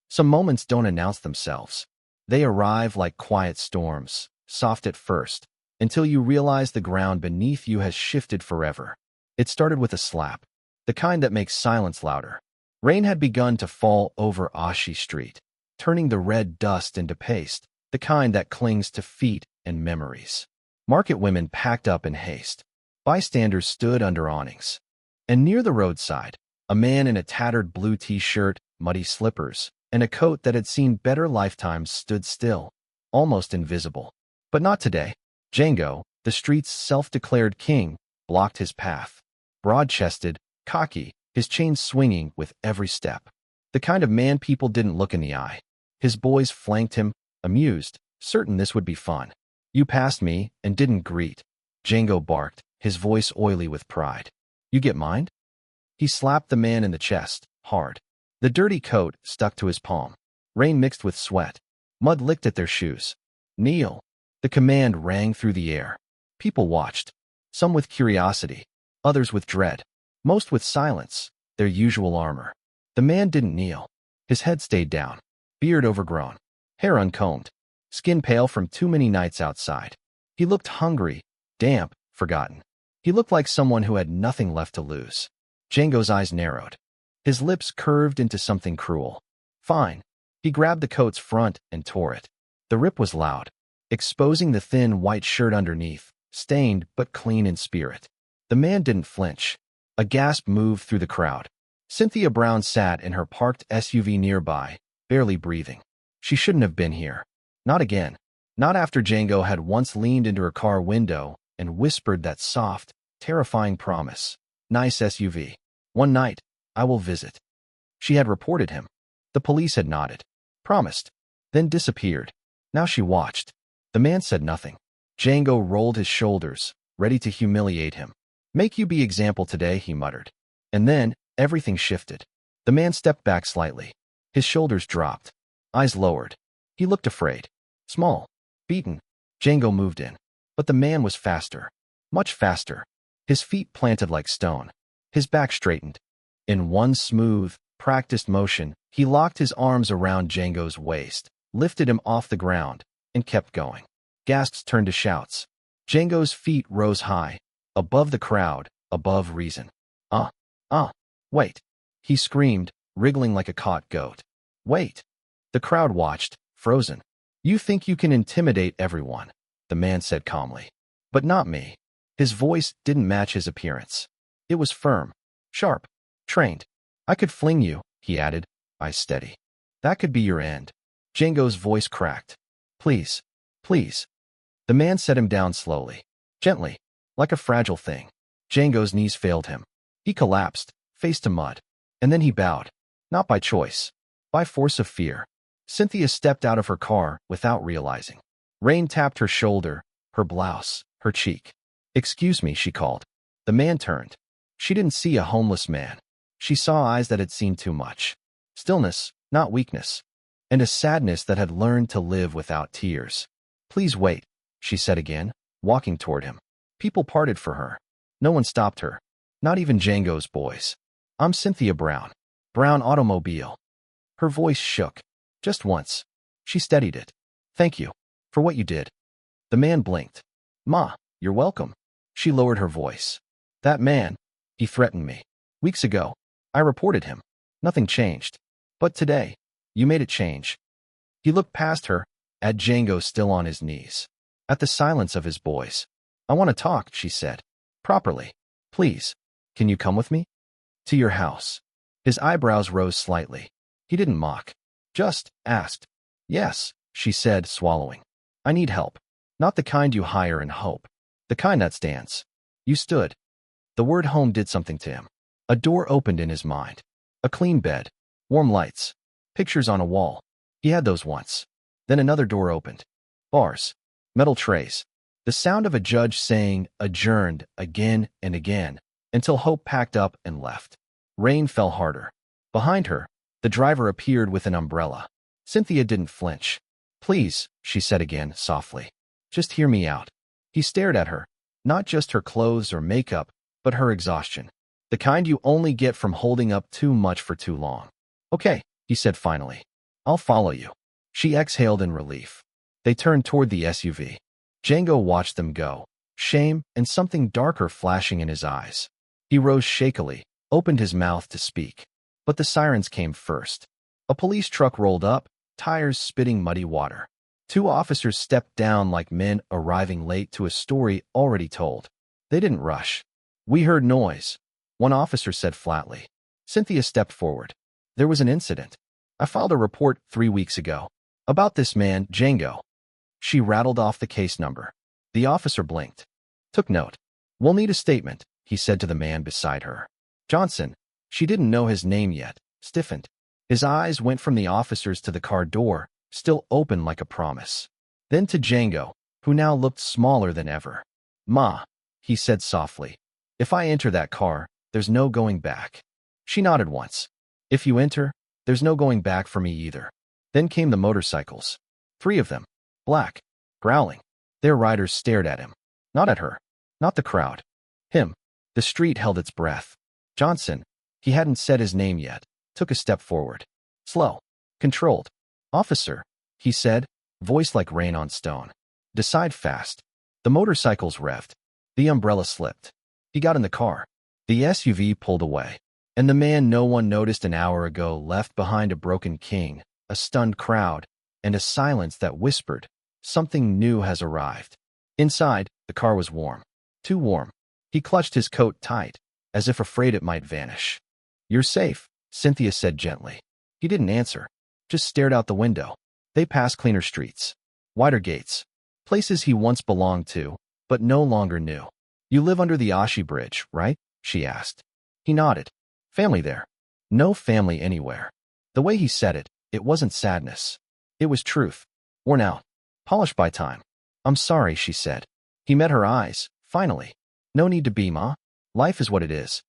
Some moments don't announce themselves. They arrive like quiet storms, soft at first, until you realize the ground beneath you has shifted forever. It started with a slap, the kind that makes silence louder. Rain had begun to fall over Oshi Street, turning the red dust into paste, the kind that clings to feet and memories. Market women packed up in haste. Bystanders stood under awnings. And near the roadside, a man in a tattered blue t-shirt, muddy slippers, and a coat that had seen better lifetimes stood still, almost invisible. But not today. Django, the street's self-declared king, blocked his path. Broad-chested, cocky, his chain swinging with every step. The kind of man people didn't look in the eye. His boys flanked him, amused, certain this would be fun. You passed me and didn't greet. Django barked, his voice oily with pride. You get mine? He slapped the man in the chest, hard. The dirty coat stuck to his palm. Rain mixed with sweat. Mud licked at their shoes. Kneel. The command rang through the air. People watched. Some with curiosity, others with dread, most with silence, their usual armor. The man didn't kneel. His head stayed down, beard overgrown, hair uncombed, skin pale from too many nights outside. He looked hungry, damp, forgotten. He looked like someone who had nothing left to lose. Django's eyes narrowed. His lips curved into something cruel. Fine. He grabbed the coat's front and tore it. The rip was loud, exposing the thin white shirt underneath, stained but clean in spirit. The man didn't flinch. A gasp moved through the crowd. Cynthia Brown sat in her parked SUV nearby, barely breathing. She shouldn't have been here. Not again. Not after Django had once leaned into her car window and whispered that soft, terrifying promise. Nice SUV. One night, I will visit. She had reported him. The police had nodded. Promised. Then disappeared. Now she watched. The man said nothing. Django rolled his shoulders, ready to humiliate him. Make you be example today, he muttered. And then, everything shifted. The man stepped back slightly. His shoulders dropped. Eyes lowered. He looked afraid. Small. Beaten. Django moved in. But the man was faster. Much faster. His feet planted like stone. His back straightened. In one smooth, practiced motion, he locked his arms around Django's waist, lifted him off the ground, and kept going. Gasps turned to shouts. Django's feet rose high, above the crowd, above reason. Wait. He screamed, wriggling like a caught goat. Wait. The crowd watched, frozen. You think you can intimidate everyone, the man said calmly. But not me. His voice didn't match his appearance. It was firm, sharp, trained. I could fling you, he added, eyes steady. That could be your end. Django's voice cracked. Please, please. The man set him down slowly, gently, like a fragile thing. Django's knees failed him. He collapsed, face to mud. And then he bowed. Not by choice. By force of fear. Cynthia stepped out of her car without realizing. Rain tapped her shoulder, her blouse, her cheek. Excuse me, she called. The man turned. She didn't see a homeless man. She saw eyes that had seen too much. Stillness, not weakness. And a sadness that had learned to live without tears. Please wait, she said again, walking toward him. People parted for her. No one stopped her. Not even Django's boys. I'm Cynthia Brown. Brown Automobile. Her voice shook. Just once. She steadied it. Thank you. For what you did. The man blinked. Ma, you're welcome. She lowered her voice. That man, he threatened me. Weeks ago, I reported him. Nothing changed. But today, you made it change. He looked past her, at Django still on his knees. At the silence of his boys. I want to talk, she said. Properly. Please. Can you come with me? To your house. His eyebrows rose slightly. He didn't mock. Just asked. Yes, she said, swallowing. I need help. Not the kind you hire and hope. The kind that stands. You stood. The word home did something to him. A door opened in his mind. A clean bed. Warm lights. Pictures on a wall. He had those once. Then another door opened. Bars. Metal trays. The sound of a judge saying adjourned again and again until hope packed up and left. Rain fell harder. Behind her, the driver appeared with an umbrella. Cynthia didn't flinch. Please, she said again, softly. Just hear me out. He stared at her. Not just her clothes or makeup, but her exhaustion. The kind you only get from holding up too much for too long. Okay, he said finally. I'll follow you. She exhaled in relief. They turned toward the SUV. Django watched them go, shame and something darker flashing in his eyes. He rose shakily, opened his mouth to speak. But the sirens came first. A police truck rolled up, tires spitting muddy water. Two officers stepped down like men arriving late to a story already told. They didn't rush. We heard noise, one officer said flatly. Cynthia stepped forward. There was an incident. I filed a report 3 weeks ago. About this man, Django. She rattled off the case number. The officer blinked. Took note. We'll need a statement, he said to the man beside her. Johnson. She didn't know his name yet, stiffened. His eyes went from the officers to the car door, still open like a promise. Then to Django, who now looked smaller than ever. Ma, he said softly. If I enter that car, there's no going back. She nodded once. If you enter, there's no going back for me either. Then came the motorcycles. 3 of them. Black. Growling. Their riders stared at him. Not at her. Not the crowd. Him. The street held its breath. Johnson. He hadn't said his name yet. Took a step forward. Slow. Controlled. Officer, he said, voice like rain on stone. Decide fast. The motorcycles revved. The umbrella slipped. He got in the car. The SUV pulled away. And the man no one noticed an hour ago left behind a broken king, a stunned crowd, and a silence that whispered, something new has arrived. Inside, the car was warm. Too warm. He clutched his coat tight, as if afraid it might vanish. You're safe, Cynthia said gently. He didn't answer, just stared out the window. They passed cleaner streets, wider gates, places he once belonged to, but no longer knew. You live under the Oshi Bridge, right? She asked. He nodded. Family there. No family anywhere. The way he said it, it wasn't sadness. It was truth. Worn out. Polished by time. I'm sorry, she said. He met her eyes, finally. No need to be, Ma. Life is what it is.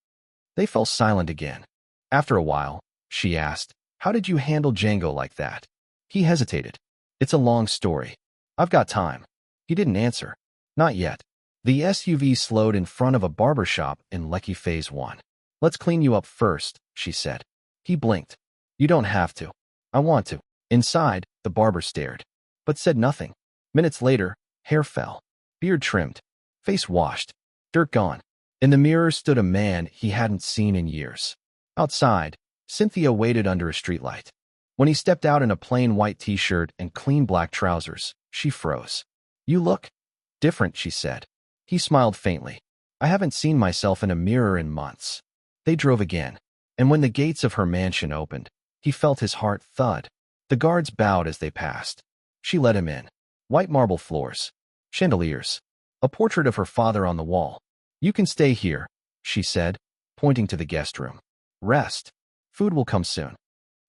They fell silent again. After a while, she asked, how did you handle Django like that? He hesitated. It's a long story. I've got time. He didn't answer. Not yet. The SUV slowed in front of a barber shop in Lekki Phase 1. Let's clean you up first, she said. He blinked. You don't have to. I want to. Inside, the barber stared, but said nothing. Minutes later, hair fell. Beard trimmed. Face washed. Dirt gone. In the mirror stood a man he hadn't seen in years. Outside, Cynthia waited under a streetlight. When he stepped out in a plain white t-shirt and clean black trousers, she froze. You look different, she said. He smiled faintly. I haven't seen myself in a mirror in months. They drove again, and when the gates of her mansion opened, he felt his heart thud. The guards bowed as they passed. She let him in. White marble floors. Chandeliers. A portrait of her father on the wall. You can stay here, she said, pointing to the guest room. Rest. Food will come soon.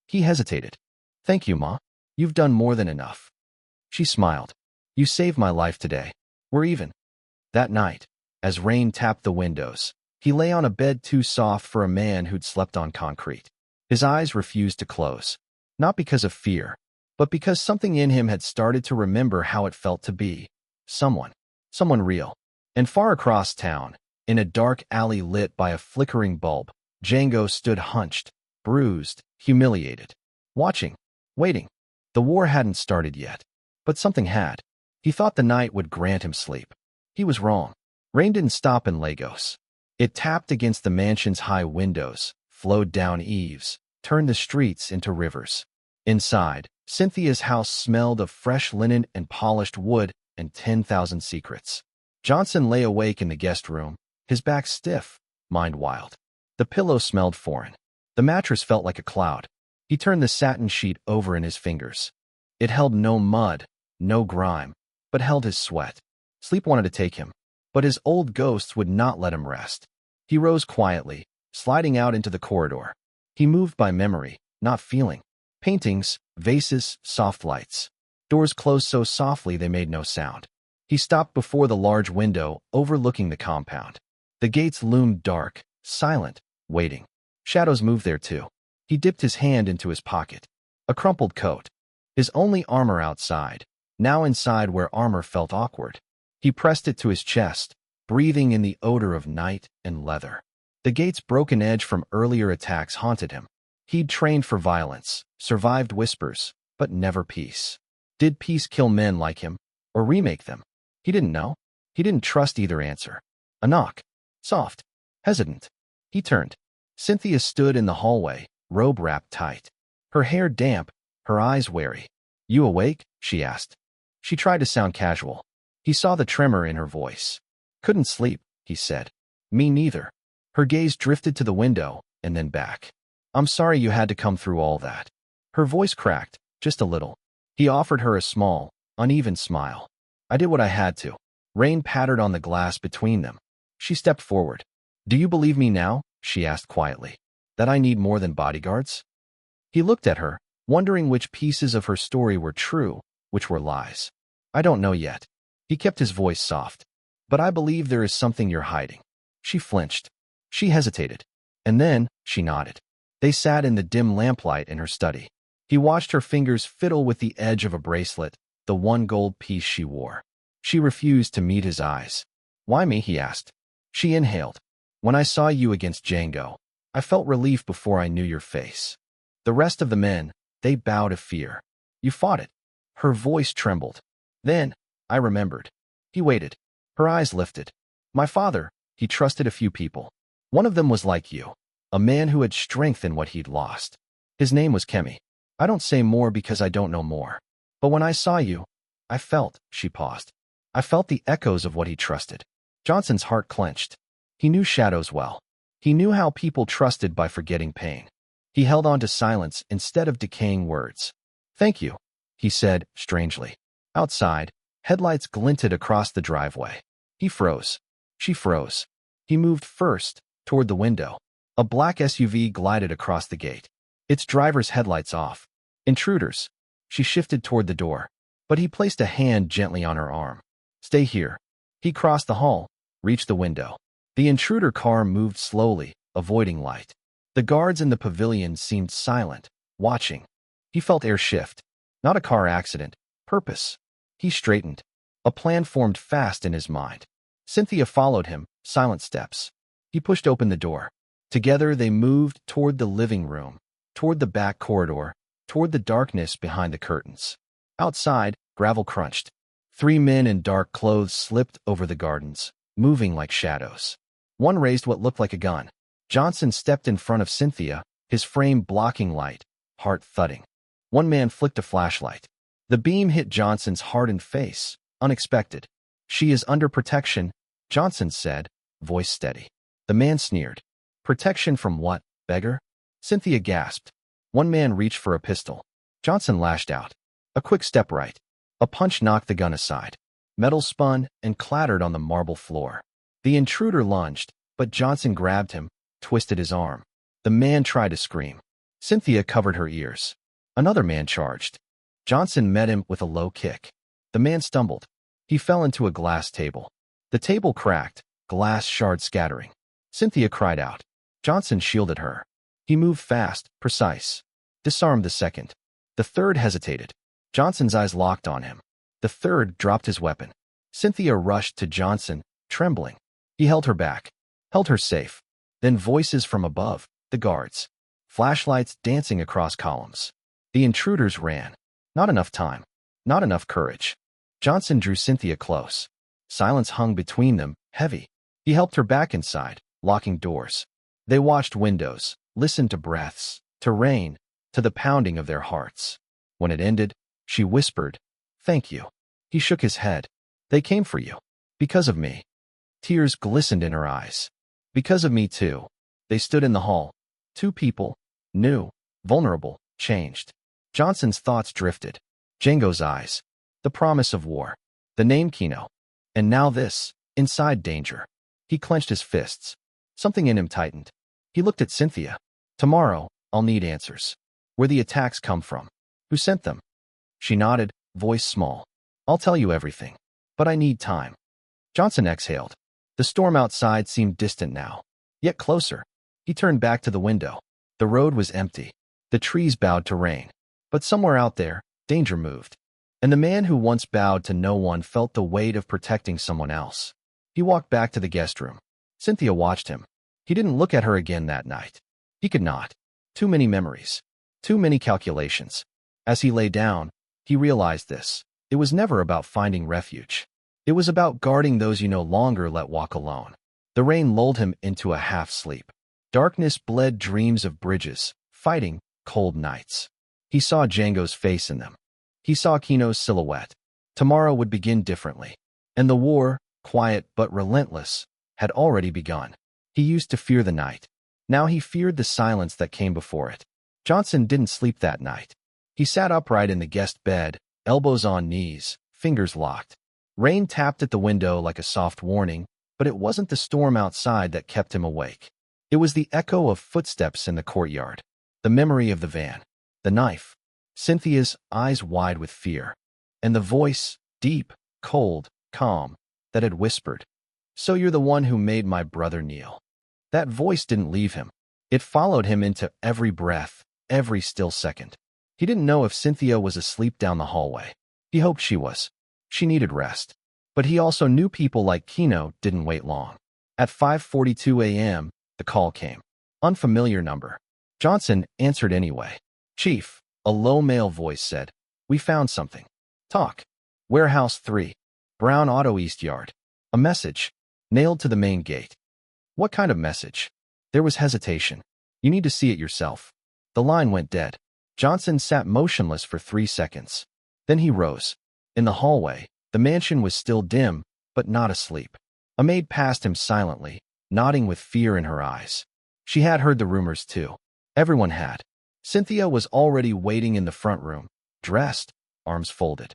He hesitated. Thank you, Ma. You've done more than enough. She smiled. You saved my life today. We're even. That night, as rain tapped the windows, he lay on a bed too soft for a man who'd slept on concrete. His eyes refused to close, not because of fear, but because something in him had started to remember how it felt to be someone real. And far across town, in a dark alley lit by a flickering bulb, Django stood hunched, bruised, humiliated, watching, waiting. The war hadn't started yet, but something had. He thought the night would grant him sleep. He was wrong. Rain didn't stop in Lagos. It tapped against the mansion's high windows, flowed down eaves, turned the streets into rivers. Inside, Cynthia's house smelled of fresh linen and polished wood and 10,000 secrets. Johnson lay awake in the guest room, his back stiff, mind wild. The pillow smelled foreign. The mattress felt like a cloud. He turned the satin sheet over in his fingers. It held no mud, no grime, but held his sweat. Sleep wanted to take him, but his old ghosts would not let him rest. He rose quietly, sliding out into the corridor. He moved by memory, not feeling. Paintings, vases, soft lights. Doors closed so softly they made no sound. He stopped before the large window overlooking the compound. The gates loomed dark, silent, waiting. Shadows moved there too. He dipped his hand into his pocket. A crumpled coat. His only armor outside, now inside where armor felt awkward. He pressed it to his chest, breathing in the odor of night and leather. The gate's broken edge from earlier attacks haunted him. He'd trained for violence, survived whispers, but never peace. Did peace kill men like him, or remake them? He didn't know. He didn't trust either answer. A knock. Soft. Hesitant. He turned. Cynthia stood in the hallway, robe wrapped tight. Her hair damp, her eyes wary. "You awake?" she asked. She tried to sound casual. He saw the tremor in her voice. "Couldn't sleep," he said. "Me neither." Her gaze drifted to the window, and then back. "I'm sorry you had to come through all that." Her voice cracked, just a little. He offered her a small, uneven smile. "I did what I had to." Rain pattered on the glass between them. She stepped forward. "Do you believe me now?" she asked quietly. "That I need more than bodyguards?" He looked at her, wondering which pieces of her story were true, which were lies. "I don't know yet." He kept his voice soft. "But I believe there is something you're hiding." She flinched. She hesitated. And then, she nodded. They sat in the dim lamplight in her study. He watched her fingers fiddle with the edge of a bracelet, the one gold piece she wore. She refused to meet his eyes. "Why me?" he asked. She inhaled. "When I saw you against Django, I felt relief before I knew your face. The rest of the men, they bow to fear. You fought it." Her voice trembled. "Then, I remembered." He waited. Her eyes lifted. "My father, he trusted a few people. One of them was like you, a man who had strength in what he'd lost. His name was Kemi. I don't say more because I don't know more. But when I saw you, I felt," she paused. "I felt the echoes of what he trusted." Johnson's heart clenched. He knew shadows well. He knew how people trusted by forgetting pain. He held on to silence instead of decaying words. "Thank you," he said, strangely. Outside, headlights glinted across the driveway. He froze. She froze. He moved first, toward the window. A black SUV glided across the gate. Its driver's headlights off. "Intruders." She shifted toward the door, but he placed a hand gently on her arm. "Stay here." He crossed the hall, reached the window. The intruder car moved slowly, avoiding light. The guards in the pavilion seemed silent, watching. He felt air shift. Not a car accident. Purpose. He straightened. A plan formed fast in his mind. Cynthia followed him, silent steps. He pushed open the door. Together they moved toward the living room, toward the back corridor, toward the darkness behind the curtains. Outside, gravel crunched. 3 men in dark clothes slipped over the gardens, moving like shadows. One raised what looked like a gun. Johnson stepped in front of Cynthia, his frame blocking light, heart thudding. One man flicked a flashlight. The beam hit Johnson's hardened face, unexpected. "She is under protection," Johnson said, voice steady. The man sneered. "Protection from what, beggar?" Cynthia gasped. One man reached for a pistol. Johnson lashed out. A quick step right. A punch knocked the gun aside. Metal spun and clattered on the marble floor. The intruder lunged, but Johnson grabbed him, twisted his arm. The man tried to scream. Cynthia covered her ears. Another man charged. Johnson met him with a low kick. The man stumbled. He fell into a glass table. The table cracked, glass shards scattering. Cynthia cried out. Johnson shielded her. He moved fast, precise. Disarmed the second. The third hesitated. Johnson's eyes locked on him. The third dropped his weapon. Cynthia rushed to Johnson, trembling. He held her back, held her safe. Then voices from above, the guards. Flashlights dancing across columns. The intruders ran. Not enough time. Not enough courage. Johnson drew Cynthia close. Silence hung between them, heavy. He helped her back inside, locking doors. They watched windows, listened to breaths, to rain, to the pounding of their hearts. When it ended, she whispered, "Thank you." He shook his head. "They came for you. Because of me." Tears glistened in her eyes. "Because of me too." They stood in the hall. 2 people, new, vulnerable, changed. Johnson's thoughts drifted. Django's eyes. The promise of war. The name Kino. And now this, inside danger. He clenched his fists. Something in him tightened. He looked at Cynthia. "Tomorrow, I'll need answers. Where the attacks come from. Who sent them?" She nodded, voice small. "I'll tell you everything. But I need time." Johnson exhaled. The storm outside seemed distant now, yet closer. He turned back to the window. The road was empty. The trees bowed to rain. But somewhere out there, danger moved. And the man who once bowed to no one felt the weight of protecting someone else. He walked back to the guest room. Cynthia watched him. He didn't look at her again that night. He could not. Too many memories. Too many calculations. As he lay down, he realized this. It was never about finding refuge. It was about guarding those you no longer let walk alone. The rain lulled him into a half-sleep. Darkness bled dreams of bridges, fighting, cold nights. He saw Django's face in them. He saw Kino's silhouette. Tomorrow would begin differently. And the war, quiet but relentless, had already begun. He used to fear the night. Now he feared the silence that came before it. Johnson didn't sleep that night. He sat upright in the guest bed, elbows on knees, fingers locked. Rain tapped at the window like a soft warning, but it wasn't the storm outside that kept him awake. It was the echo of footsteps in the courtyard, the memory of the van, the knife, Cynthia's eyes wide with fear, and the voice, deep, cold, calm, that had whispered, "So you're the one who made my brother kneel." That voice didn't leave him. It followed him into every breath, every still second. He didn't know if Cynthia was asleep down the hallway. He hoped she was. She needed rest. But he also knew people like Kino didn't wait long. At 5:42 a.m., the call came. Unfamiliar number. Johnson answered anyway. "Chief," a low male voice said. "We found something." "Talk." "Warehouse 3. Brown Auto East Yard." A message. Nailed to the main gate. "What kind of message?" There was hesitation. "You need to see it yourself." The line went dead. Johnson sat motionless for 3 seconds. Then he rose. In the hallway, the mansion was still dim, but not asleep. A maid passed him silently, nodding with fear in her eyes. She had heard the rumors too. Everyone had. Cynthia was already waiting in the front room, dressed, arms folded.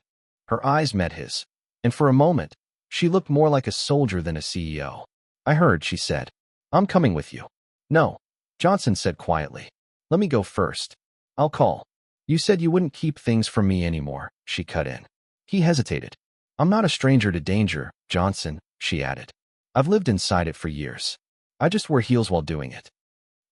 Her eyes met his, and for a moment, she looked more like a soldier than a CEO. "I heard," she said. "I'm coming with you." "No," Johnson said quietly. "Let me go first. I'll call." "You said you wouldn't keep things from me anymore," she cut in. He hesitated. "I'm not a stranger to danger, Johnson," she added. "I've lived inside it for years. I just wore heels while doing it."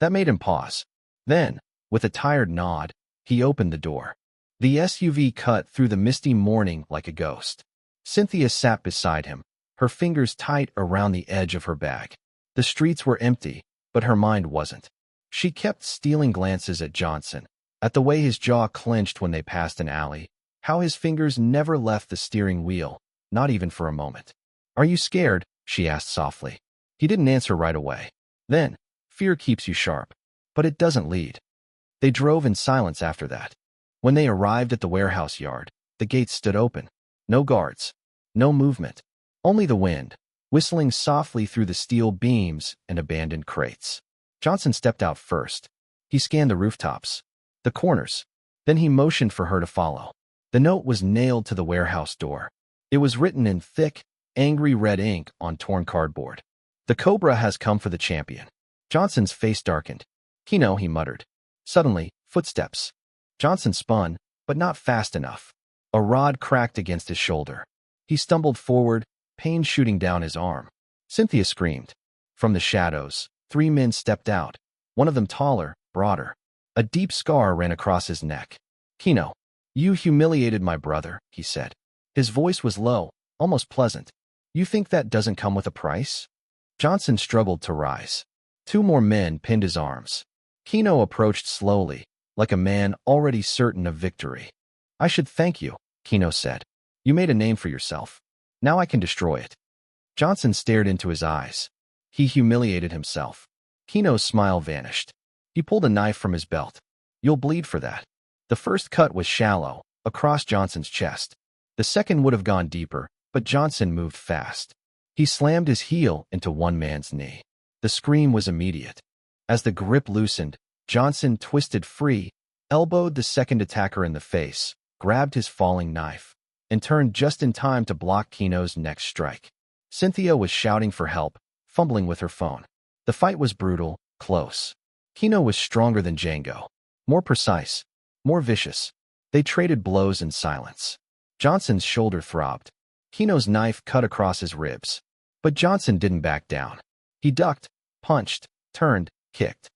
That made him pause. Then, with a tired nod, he opened the door. The SUV cut through the misty morning like a ghost. Cynthia sat beside him, her fingers tight around the edge of her bag. The streets were empty, but her mind wasn't. She kept stealing glances at Johnson, at the way his jaw clenched when they passed an alley, how his fingers never left the steering wheel, not even for a moment. "Are you scared?" she asked softly. He didn't answer right away. Then, "Fear keeps you sharp, but it doesn't lead." They drove in silence after that. When they arrived at the warehouse yard, the gates stood open. No guards. No movement. Only the wind, whistling softly through the steel beams and abandoned crates. Johnson stepped out first. He scanned the rooftops, the corners. Then he motioned for her to follow. The note was nailed to the warehouse door. It was written in thick, angry red ink on torn cardboard. "The Cobra has come for the champion." Johnson's face darkened. "Kino," he muttered. Suddenly, footsteps. Johnson spun, but not fast enough. A rod cracked against his shoulder. He stumbled forward, pain shooting down his arm. Cynthia screamed. From the shadows, 3 men stepped out, one of them taller, broader. A deep scar ran across his neck. "Kino, you humiliated my brother," he said. His voice was low, almost pleasant. "You think that doesn't come with a price?" Johnson struggled to rise. 2 more men pinned his arms. Kino approached slowly, like a man already certain of victory. "I should thank you," Kino said. "You made a name for yourself. Now I can destroy it." Johnson stared into his eyes. He humiliated himself. Kino's smile vanished. He pulled a knife from his belt. "You'll bleed for that." The first cut was shallow, across Johnson's chest. The second would have gone deeper, but Johnson moved fast. He slammed his heel into one man's knee. The scream was immediate. As the grip loosened, Johnson twisted free, elbowed the second attacker in the face, grabbed his falling knife, and turned just in time to block Kino's next strike. Cynthia was shouting for help, fumbling with her phone. The fight was brutal, close. Kino was stronger than Django, more precise, more vicious. They traded blows in silence. Johnson's shoulder throbbed. Kino's knife cut across his ribs. But Johnson didn't back down. He ducked, punched, turned, kicked.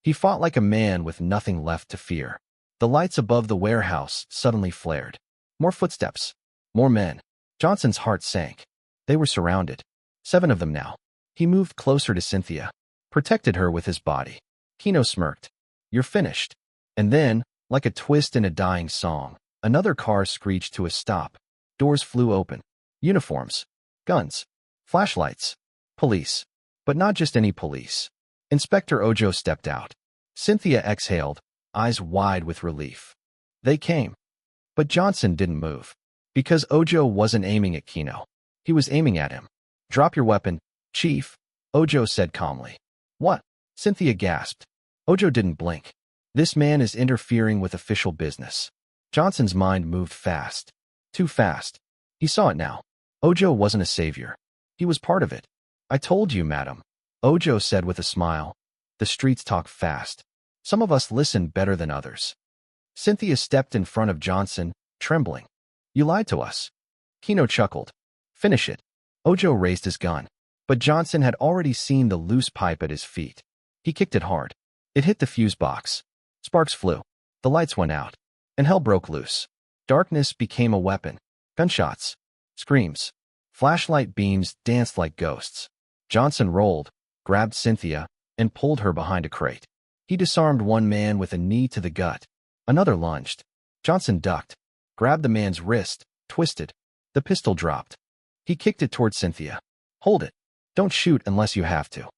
He fought like a man with nothing left to fear. The lights above the warehouse suddenly flared. More footsteps. More men. Johnson's heart sank. They were surrounded. 7 of them now. He moved closer to Cynthia, protected her with his body. Kino smirked. "You're finished." And then, Like a twist in a dying song, another car screeched to a stop. Doors flew open. Uniforms. Guns. Flashlights. Police. But not just any police. Inspector Ojo stepped out. Cynthia exhaled, eyes wide with relief. They came. But Johnson didn't move. Because Ojo wasn't aiming at Kino. He was aiming at him. "Drop your weapon, Chief," Ojo said calmly. "What?" Cynthia gasped. Ojo didn't blink. This man is interfering with official business. Johnson's mind moved fast. Too fast. He saw it now. Ojo wasn't a savior. He was part of it. "I told you, madam," Ojo said with a smile. "The streets talk fast. Some of us listen better than others." Cynthia stepped in front of Johnson, trembling. "You lied to us." Kino chuckled. "Finish it." Ojo raised his gun. But Johnson had already seen the loose pipe at his feet. He kicked it hard. It hit the fuse box. Sparks flew. The lights went out. And hell broke loose. Darkness became a weapon. Gunshots. Screams. Flashlight beams danced like ghosts. Johnson rolled, grabbed Cynthia, and pulled her behind a crate. He disarmed one man with a knee to the gut. Another lunged. Johnson ducked, grabbed the man's wrist, twisted. The pistol dropped. He kicked it toward Cynthia. "Hold it. Don't shoot unless you have to."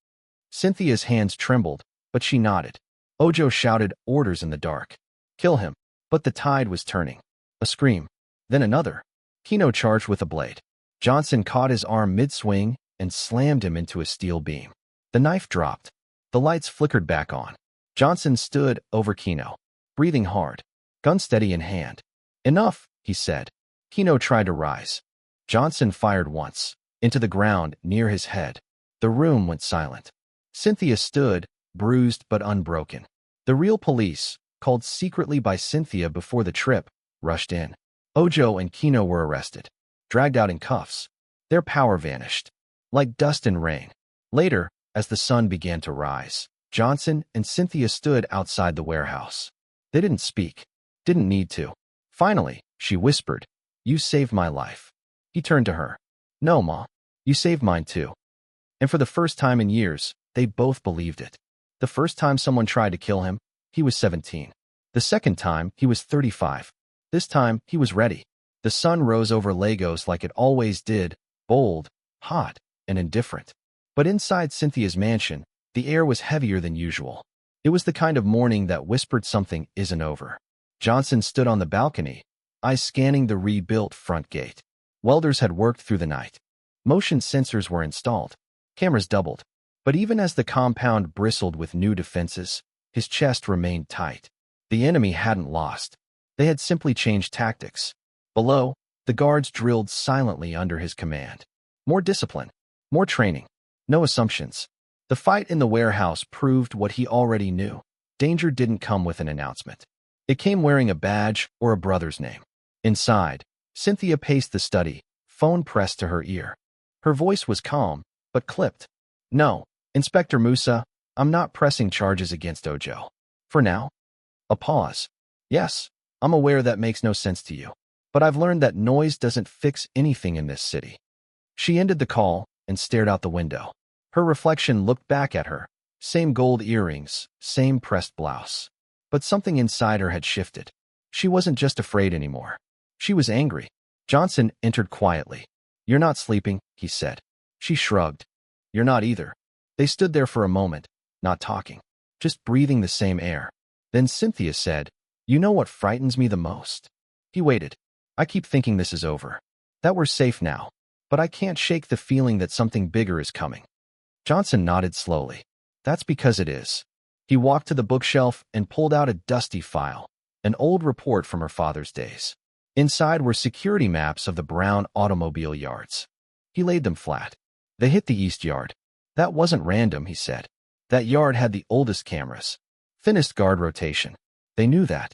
Cynthia's hands trembled, but she nodded. Ojo shouted orders in the dark. "Kill him." But the tide was turning. A scream. Then another. Kino charged with a blade. Johnson caught his arm mid-swing and slammed him into a steel beam. The knife dropped. The lights flickered back on. Johnson stood over Kino, breathing hard, gun steady in hand. "Enough," he said. Kino tried to rise. Johnson fired once, into the ground near his head. The room went silent. Cynthia stood, bruised but unbroken. The real police, called secretly by Cynthia before the trip, rushed in. Ojo and Kino were arrested, dragged out in cuffs. Their power vanished, like dust in rain. Later, as the sun began to rise, Johnson and Cynthia stood outside the warehouse. They didn't speak, didn't need to. Finally, she whispered, "You saved my life." He turned to her. "No, Ma, you saved mine too." And for the first time in years, they both believed it. The first time someone tried to kill him, he was 17. The second time, he was 35. This time, he was ready. The sun rose over Lagos like it always did, bold, hot, and indifferent. But inside Cynthia's mansion, the air was heavier than usual. It was the kind of morning that whispered something isn't over. Johnson stood on the balcony, eyes scanning the rebuilt front gate. Welders had worked through the night. Motion sensors were installed. Cameras doubled. But even as the compound bristled with new defenses, his chest remained tight. The enemy hadn't lost. They had simply changed tactics. Below, the guards drilled silently under his command. More discipline. More training. No assumptions. The fight in the warehouse proved what he already knew. Danger didn't come with an announcement. It came wearing a badge or a brother's name. Inside, Cynthia paced the study, phone pressed to her ear. Her voice was calm, but clipped. "No, Inspector Musa, I'm not pressing charges against Ojo. For now." A pause. "Yes, I'm aware that makes no sense to you. But I've learned that noise doesn't fix anything in this city." She ended the call and stared out the window. Her reflection looked back at her. Same gold earrings, same pressed blouse. But something inside her had shifted. She wasn't just afraid anymore. She was angry. Johnson entered quietly. "You're not sleeping," he said. She shrugged. "You're not either." They stood there for a moment, not talking, just breathing the same air. Then Cynthia said, "You know what frightens me the most?" He waited. "I keep thinking this is over, that we're safe now, but I can't shake the feeling that something bigger is coming." Johnson nodded slowly. "That's because it is." He walked to the bookshelf and pulled out a dusty file, an old report from her father's days. Inside were security maps of the Brown automobile yards. He laid them flat. They hit the east yard. "That wasn't random," he said. "That yard had the oldest cameras, thinnest guard rotation. They knew that."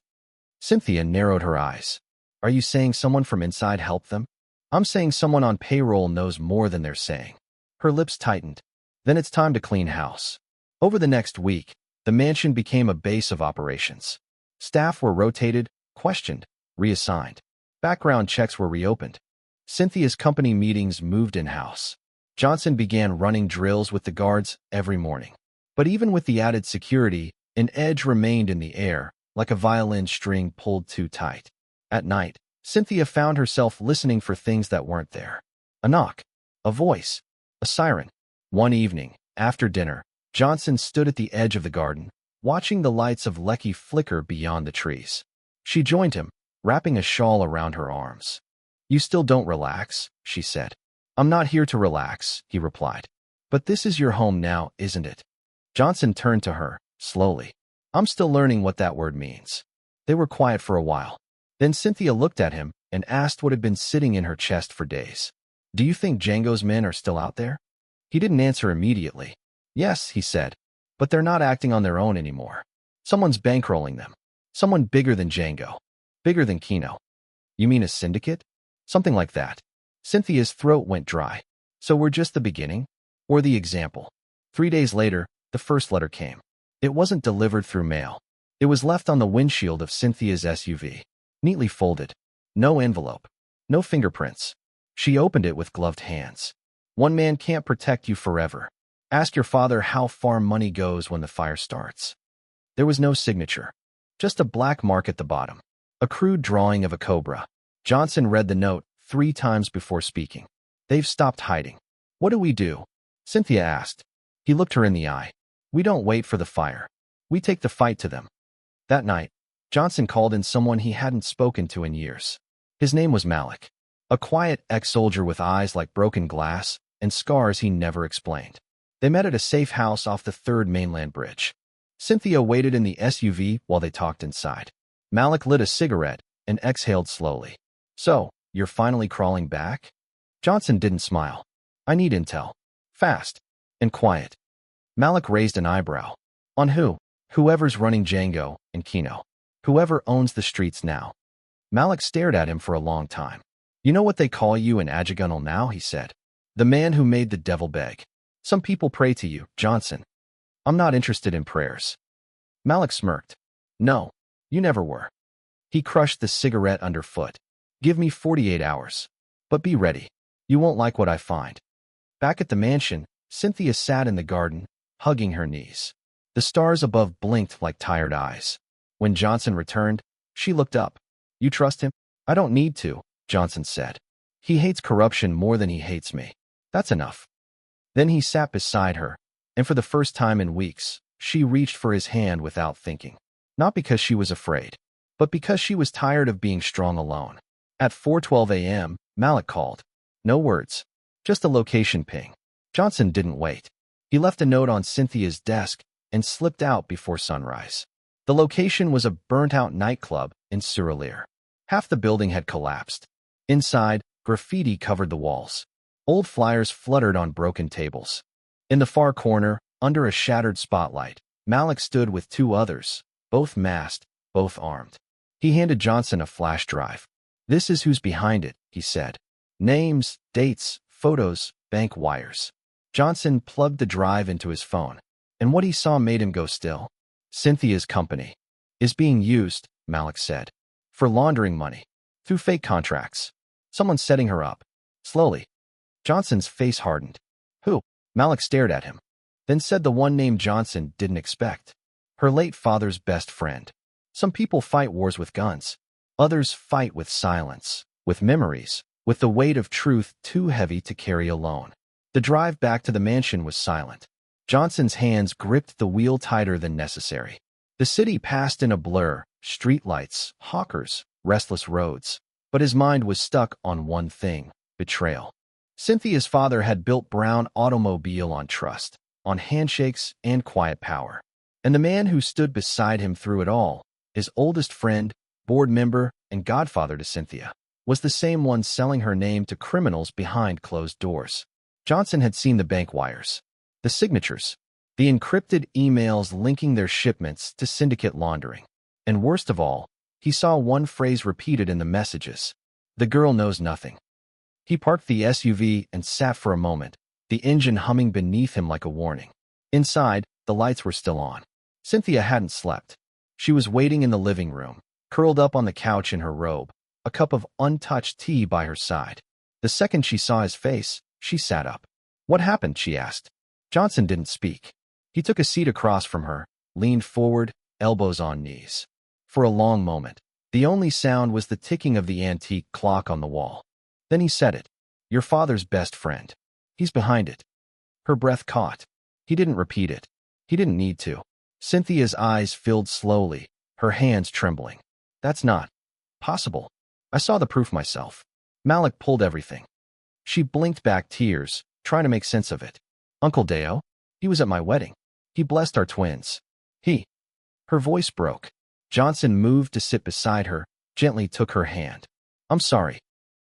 Cynthia narrowed her eyes. "Are you saying someone from inside helped them?" "I'm saying someone on payroll knows more than they're saying." Her lips tightened. "Then it's time to clean house." Over the next week, the mansion became a base of operations. Staff were rotated, questioned, reassigned. Background checks were reopened. Cynthia's company meetings moved in-house. Johnson began running drills with the guards every morning. But even with the added security, an edge remained in the air, like a violin string pulled too tight. At night, Cynthia found herself listening for things that weren't there. A knock, a voice, a siren. One evening, after dinner, Johnson stood at the edge of the garden, watching the lights of Lecky flicker beyond the trees. She joined him, wrapping a shawl around her arms. "You still don't relax," she said. "I'm not here to relax," he replied. "But this is your home now, isn't it?" Johnson turned to her, slowly. "I'm still learning what that word means." They were quiet for a while. Then Cynthia looked at him and asked what had been sitting in her chest for days. "Do you think Django's men are still out there?" He didn't answer immediately. "Yes," he said, "but they're not acting on their own anymore. Someone's bankrolling them. Someone bigger than Django. Bigger than Kino." "You mean a syndicate?" "Something like that." Cynthia's throat went dry. "So we're just the beginning? Or the example?" 3 days later, the first letter came. It wasn't delivered through mail. It was left on the windshield of Cynthia's SUV, neatly folded. No envelope. No fingerprints. She opened it with gloved hands. "One man can't protect you forever. Ask your father how far money goes when the fire starts." There was no signature. Just a black mark at the bottom. A crude drawing of a cobra. Johnson read the note 3 times before speaking. "They've stopped hiding." "What do we do?" Cynthia asked. He looked her in the eye. "We don't wait for the fire. We take the fight to them." That night, Johnson called in someone he hadn't spoken to in years. His name was Malik. A quiet ex-soldier with eyes like broken glass and scars he never explained. They met at a safe house off the 3rd Mainland Bridge. Cynthia waited in the SUV while they talked inside. Malik lit a cigarette and exhaled slowly. "So, you're finally crawling back?" Johnson didn't smile. "I need intel. Fast. And quiet." Malik raised an eyebrow. "On who?" "Whoever's running Django and Kino. Whoever owns the streets now." Malik stared at him for a long time. "You know what they call you in Ajagunal now?" he said. "The man who made the devil beg. Some people pray to you, Johnson." "I'm not interested in prayers." Malik smirked. "No, you never were." He crushed the cigarette underfoot. "Give me 48 hours. But be ready. You won't like what I find." Back at the mansion, Cynthia sat in the garden, hugging her knees. The stars above blinked like tired eyes. When Johnson returned, she looked up. "You trust him?" "I don't need to," Johnson said. "He hates corruption more than he hates me. That's enough." Then he sat beside her, and for the first time in weeks, she reached for his hand without thinking. Not because she was afraid, but because she was tired of being strong alone. At 4:12 a.m., Malik called. No words. Just a location ping. Johnson didn't wait. He left a note on Cynthia's desk and slipped out before sunrise. The location was a burnt-out nightclub in Suralere. Half the building had collapsed. Inside, graffiti covered the walls. Old flyers fluttered on broken tables. In the far corner, under a shattered spotlight, Malik stood with 2 others, both masked, both armed. He handed Johnson a flash drive. "This is who's behind it," he said. "Names, dates, photos, bank wires." Johnson plugged the drive into his phone, and what he saw made him go still. "Cynthia's company is being used," Malik said, "for laundering money, through fake contracts. Someone's setting her up." Slowly, Johnson's face hardened. "Who?" Malik stared at him, then said the one name Johnson didn't expect. "Her late father's best friend. Some people fight wars with guns. Others fight with silence, with memories, with the weight of truth too heavy to carry alone." The drive back to the mansion was silent. Johnson's hands gripped the wheel tighter than necessary. The city passed in a blur, streetlights, hawkers, restless roads. But his mind was stuck on one thing: betrayal. Cynthia's father had built Brown Automobile on trust, on handshakes and quiet power. And the man who stood beside him through it all, his oldest friend, board member, and godfather to Cynthia, was the same one selling her name to criminals behind closed doors. Johnson had seen the bank wires, the signatures, the encrypted emails linking their shipments to syndicate laundering. And worst of all, he saw one phrase repeated in the messages: "The girl knows nothing." He parked the SUV and sat for a moment, the engine humming beneath him like a warning. Inside, the lights were still on. Cynthia hadn't slept. She was waiting in the living room, curled up on the couch in her robe, a cup of untouched tea by her side. The second she saw his face, she sat up. "What happened?" she asked. Johnson didn't speak. He took a seat across from her, leaned forward, elbows on knees. For a long moment, the only sound was the ticking of the antique clock on the wall. Then he said it. Your father's best friend. He's behind it. Her breath caught. He didn't repeat it. He didn't need to. Cynthia's eyes filled slowly, her hands trembling. That's not possible. I saw the proof myself. Malik pulled everything. She blinked back tears, trying to make sense of it. Uncle Deo? He was at my wedding. He blessed our twins. Her voice broke. Johnson moved to sit beside her, gently took her hand. I'm sorry.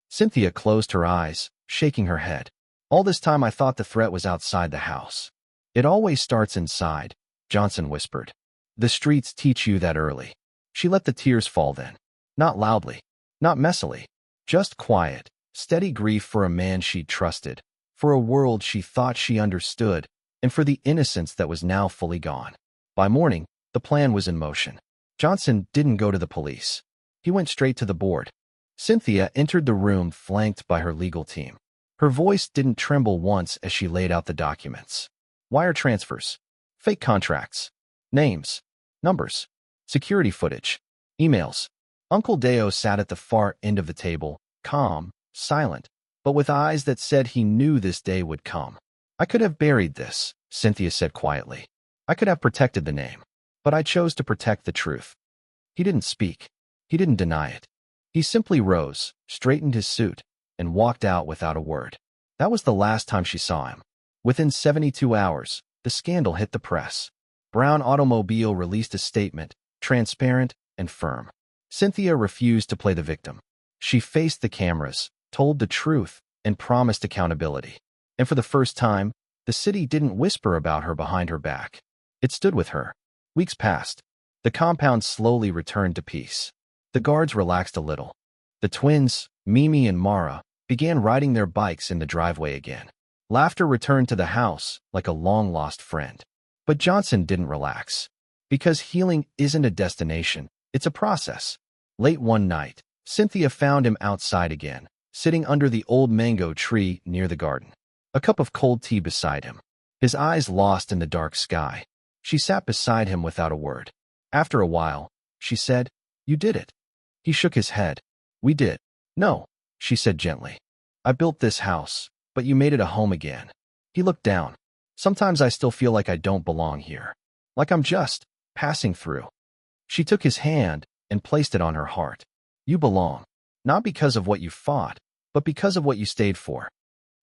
Cynthia closed her eyes, shaking her head. All this time I thought the threat was outside the house. It always starts inside, Johnson whispered. The streets teach you that early. She let the tears fall then. Not loudly, not messily, just quiet, steady grief for a man she'd trusted, for a world she thought she understood, and for the innocence that was now fully gone. By morning, the plan was in motion. Johnson didn't go to the police. He went straight to the board. Cynthia entered the room flanked by her legal team. Her voice didn't tremble once as she laid out the documents. Wire transfers, fake contracts, names, numbers, security footage, emails. Uncle Deo sat at the far end of the table, calm, silent, but with eyes that said he knew this day would come. I could have buried this, Cynthia said quietly. I could have protected the name, but I chose to protect the truth. He didn't speak. He didn't deny it. He simply rose, straightened his suit, and walked out without a word. That was the last time she saw him. Within 72 hours, the scandal hit the press. Brown Automobile released a statement, transparent and firm. Cynthia refused to play the victim. She faced the cameras, told the truth, and promised accountability. And for the first time, the city didn't whisper about her behind her back. It stood with her. Weeks passed. The compound slowly returned to peace. The guards relaxed a little. The twins, Mimi and Mara, began riding their bikes in the driveway again. Laughter returned to the house like a long-lost friend. But Johnson didn't relax. Because healing isn't a destination, it's a process. Late one night, Cynthia found him outside again, sitting under the old mango tree near the garden. A cup of cold tea beside him. His eyes lost in the dark sky. She sat beside him without a word. After a while, she said, You did it. He shook his head. We did. No, she said gently. I built this house, but you made it a home again. He looked down. Sometimes I still feel like I don't belong here. Like I'm just passing through. She took his hand and placed it on her heart. You belong. Not because of what you fought, but because of what you stayed for.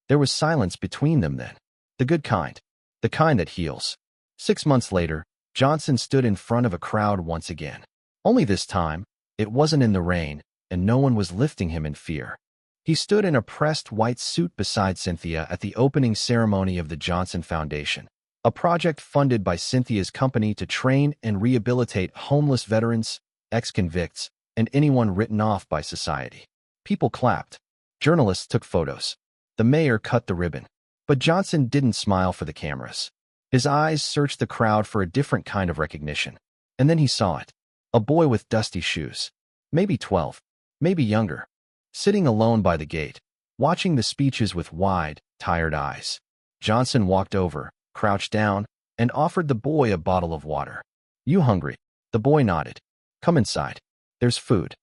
There was silence between them then. The good kind. The kind that heals. 6 months later, Johnson stood in front of a crowd once again. Only this time, it wasn't in the rain, and no one was lifting him in fear. He stood in a pressed white suit beside Cynthia at the opening ceremony of the Johnson Foundation, a project funded by Cynthia's company to train and rehabilitate homeless veterans, ex-convicts, and anyone written off by society. People clapped. Journalists took photos. The mayor cut the ribbon. But Johnson didn't smile for the cameras. His eyes searched the crowd for a different kind of recognition. And then he saw it. A boy with dusty shoes. Maybe 12. Maybe younger. Sitting alone by the gate, watching the speeches with wide, tired eyes. Johnson walked over, crouched down, and offered the boy a bottle of water. You hungry? The boy nodded. Come inside. There's food.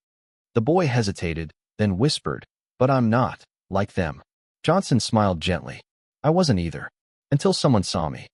The boy hesitated, then whispered, But I'm not, like them. Johnson smiled gently. I wasn't either. Until someone saw me.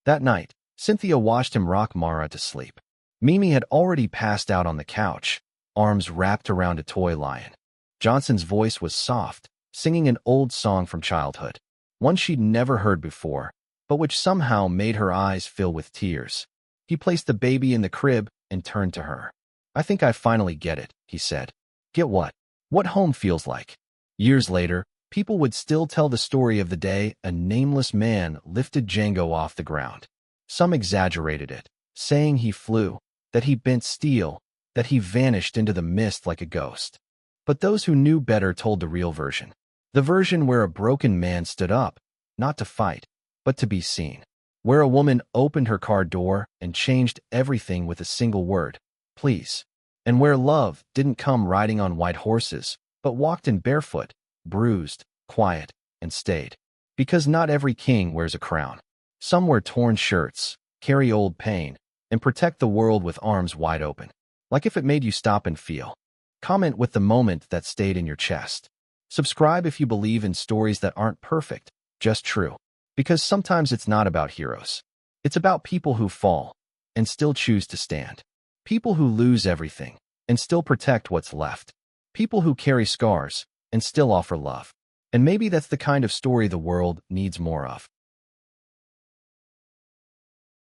That night, Cynthia watched him rock Mara to sleep. Mimi had already passed out on the couch, arms wrapped around a toy lion. Johnson's voice was soft, singing an old song from childhood, one she'd never heard before, but which somehow made her eyes fill with tears. He placed the baby in the crib and turned to her. I think I finally get it, he said. Get what? What home feels like. Years later, people would still tell the story of the day a nameless man lifted Django off the ground. Some exaggerated it, saying he flew, that he bent steel, that he vanished into the mist like a ghost. But those who knew better told the real version. The version where a broken man stood up, not to fight, but to be seen. Where a woman opened her car door and changed everything with a single word, please. And where love didn't come riding on white horses, but walked in barefoot, bruised, quiet, and stayed. Because not every king wears a crown. Some wear torn shirts, carry old pain, and protect the world with arms wide open. Like if it made you stop and feel. Comment with the moment that stayed in your chest. Subscribe if you believe in stories that aren't perfect, just true. Because sometimes it's not about heroes. It's about people who fall and still choose to stand. People who lose everything and still protect what's left. People who carry scars and still offer love. And maybe that's the kind of story the world needs more of.